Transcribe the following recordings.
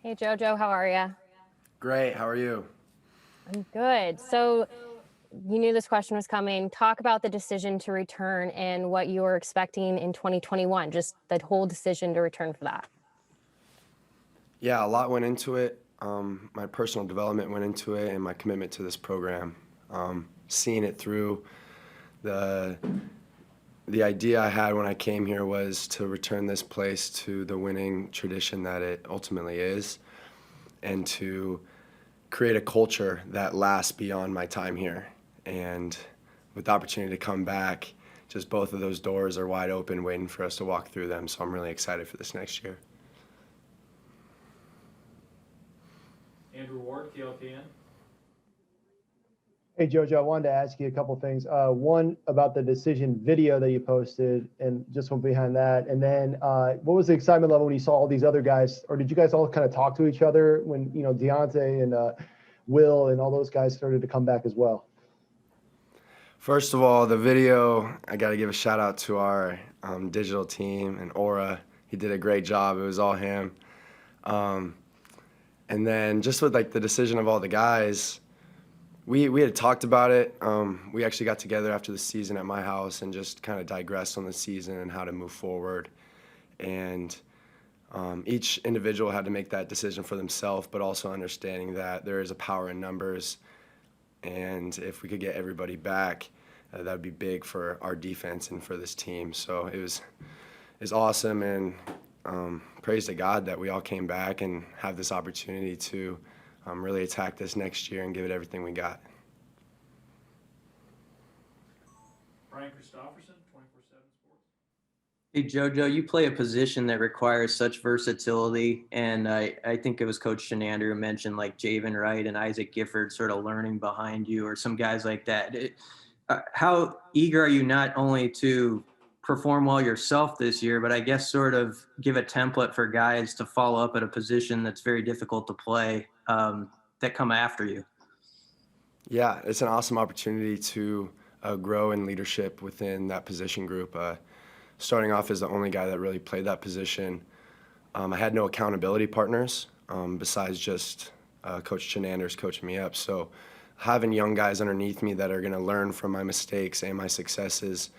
Hey Jojo, how are you? Great. How are you? I'm good. So you knew this question was coming. Talk about the decision to return and what you were expecting in 2021, just the whole decision to return for that. Yeah, a lot went into it. My personal development went into it, and my commitment to this program. Seeing it through, the the idea I had when I came here was to return this place to the winning tradition that it ultimately is, and to create a culture that lasts beyond my time here. And with the opportunity to come back, just both of those doors are wide open, waiting for us to walk through them. So I'm really excited for this next year. Andrew Ward, KLKN. Hey Jojo, I wanted to ask you a couple things. One about the decision video that you posted, and just one behind that. And then, what was the excitement level when you saw all these other guys, or did you guys all kind of talk to each other when Deontay and Will and all those guys started to come back as well? First of all, the video, I got to give a shout out to our digital team and Aura. He did a great job. It was all him. Um, and then just with like the decision of all the guys, we had talked about it. We actually got together after the season at my house and just kind of digressed on the season and how to move forward. And each individual had to make that decision for themselves, but also understanding that there is a power in numbers. And if we could get everybody back, that would be big for our defense and for this team. So it's awesome, and praise to God that we all came back and have this opportunity to really attack this next year and give it everything we got. Brian Christopherson, 24/7 Sports. Hey Jojo, you play a position that requires such versatility, and I think it was Coach Shenander who mentioned like Javen Wright and Isaac Gifford sort of learning behind you, or some guys like that. How eager are you not only to perform well yourself this year, but I guess sort of give a template for guys to follow up at a position that's very difficult to play, that come after you? Yeah, it's an awesome opportunity to grow in leadership within that position group. Starting off as the only guy that really played that position, I had no accountability partners besides just Coach Chenander's coaching me up. So having young guys underneath me that are going to learn from my mistakes and my successes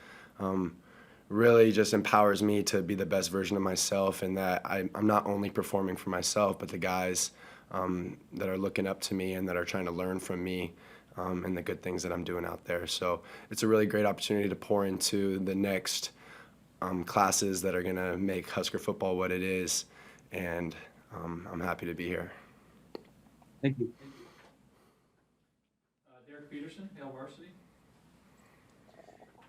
really just empowers me to be the best version of myself, and that I'm not only performing for myself, but the guys that are looking up to me and that are trying to learn from me and the good things that I'm doing out there. So it's a really great opportunity to pour into the next classes that are going to make Husker football what it is, and I'm happy to be here. Thank you. Derek Peterson, Hail Varsity.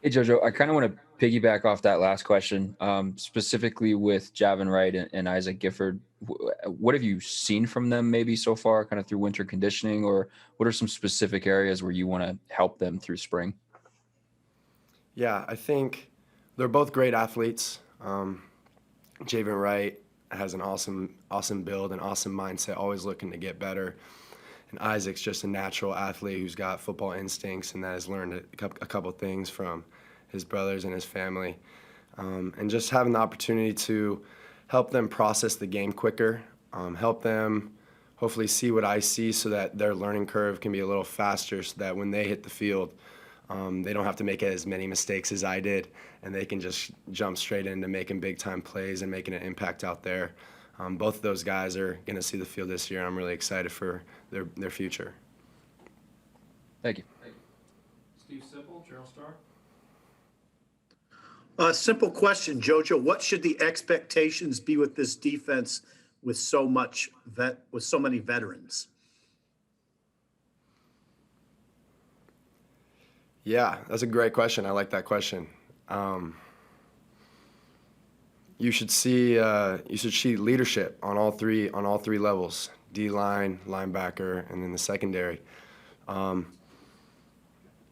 Hey Jojo, I kind of want to piggyback off that last question, specifically with Javin Wright and Isaac Gifford. What have you seen from them maybe so far, kind of through winter conditioning, or what are some specific areas where you want to help them through spring? Yeah, I think they're both great athletes. Javen Wright has an awesome build, an awesome mindset, always looking to get better. And Isaac's just a natural athlete who's got football instincts and that has learned a couple things from his brothers and his family. And just having the opportunity to help them process the game quicker, help them hopefully see what I see so that their learning curve can be a little faster, so that when they hit the field, they don't have to make as many mistakes as I did, and they can just jump straight into making big-time plays and making an impact out there. Both of those guys are going to see the field this year, and I'm really excited for their future. Thank you. Steve Sipple, Journal Star. Simple question, Jojo. What should the expectations be with this defense with so many veterans? Yeah, that's a great question. I like that question. You should see leadership on all three levels: D-line, linebacker, and then the secondary.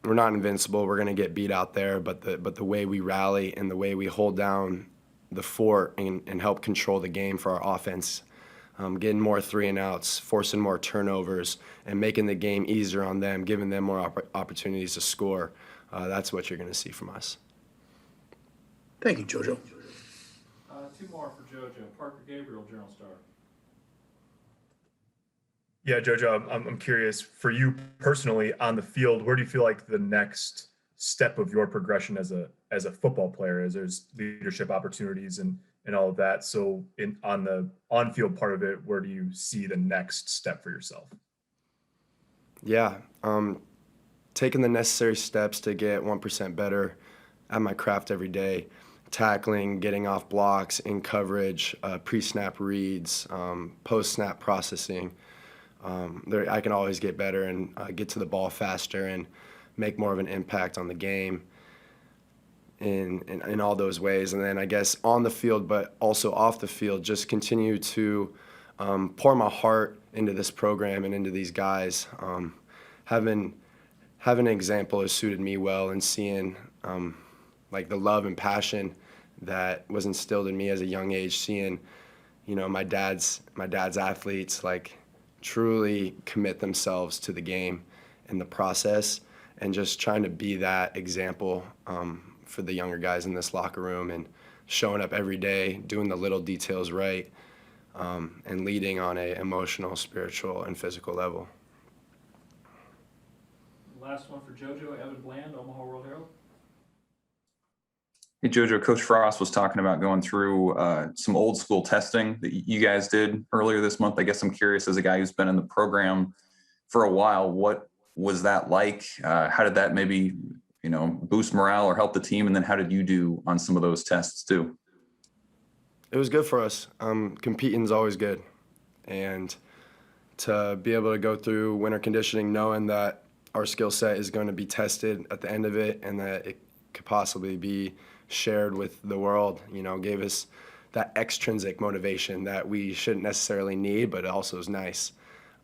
We're not invincible. We're going to get beat out there, but the way we rally and the way we hold down the fort and help control the game for our offense, getting more 3-and-outs, forcing more turnovers, and making the game easier on them, giving them more opportunities to score. That's what you're going to see from us. Thank you, Jojo. Two more for JoJo. Parker Gabriel, Journal Star. Yeah, JoJo, I'm curious for you personally on the field, where do you feel like the next step of your progression as a football player is? There's leadership opportunities and all of that. So on the on-field part of it, where do you see the next step for yourself? Yeah, taking the necessary steps to get 1% better at my craft every day, tackling, getting off blocks, in coverage, pre-snap reads, post-snap processing. I can always get better and get to the ball faster and make more of an impact on the game in all those ways. And then I guess on the field, but also off the field, just continue to pour my heart into this program and into these guys. Having an example has suited me well, and seeing like the love and passion that was instilled in me as a young age, seeing, you know, my dad's athletes like truly commit themselves to the game and the process, and just trying to be that example for the younger guys in this locker room, and showing up every day, doing the little details right, and leading on a emotional, spiritual, and physical level. Last one for JoJo, Evan Bland, Omaha World Herald. Hey, JoJo, Coach Frost was talking about going through some old school testing that you guys did earlier this month. I guess I'm curious, as a guy who's been in the program for a while, what was that like? How did that maybe, you know, boost morale or help the team? And then how did you do on some of those tests too? It was good for us. Competing is always good. And to be able to go through winter conditioning knowing that our skill set is going to be tested at the end of it, and that it could possibly be shared with the world, you know, gave us that extrinsic motivation that we shouldn't necessarily need, but it also is nice.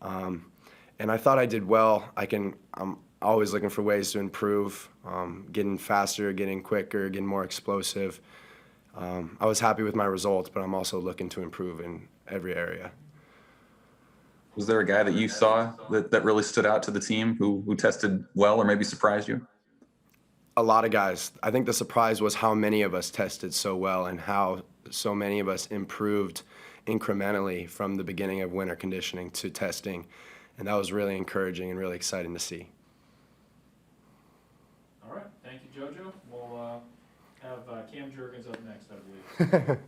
And I thought I did well. I'm always looking for ways to improve, getting faster, getting quicker, getting more explosive. I was happy with my results, but I'm also looking to improve in every area. Was there a guy that you saw that really stood out to the team who tested well or maybe surprised you? A lot of guys. I think the surprise was how many of us tested so well, and how so many of us improved incrementally from the beginning of winter conditioning to testing. And that was really encouraging and really exciting to see. All right, thank you, JoJo. We'll have Cam Jurgens up next, I believe.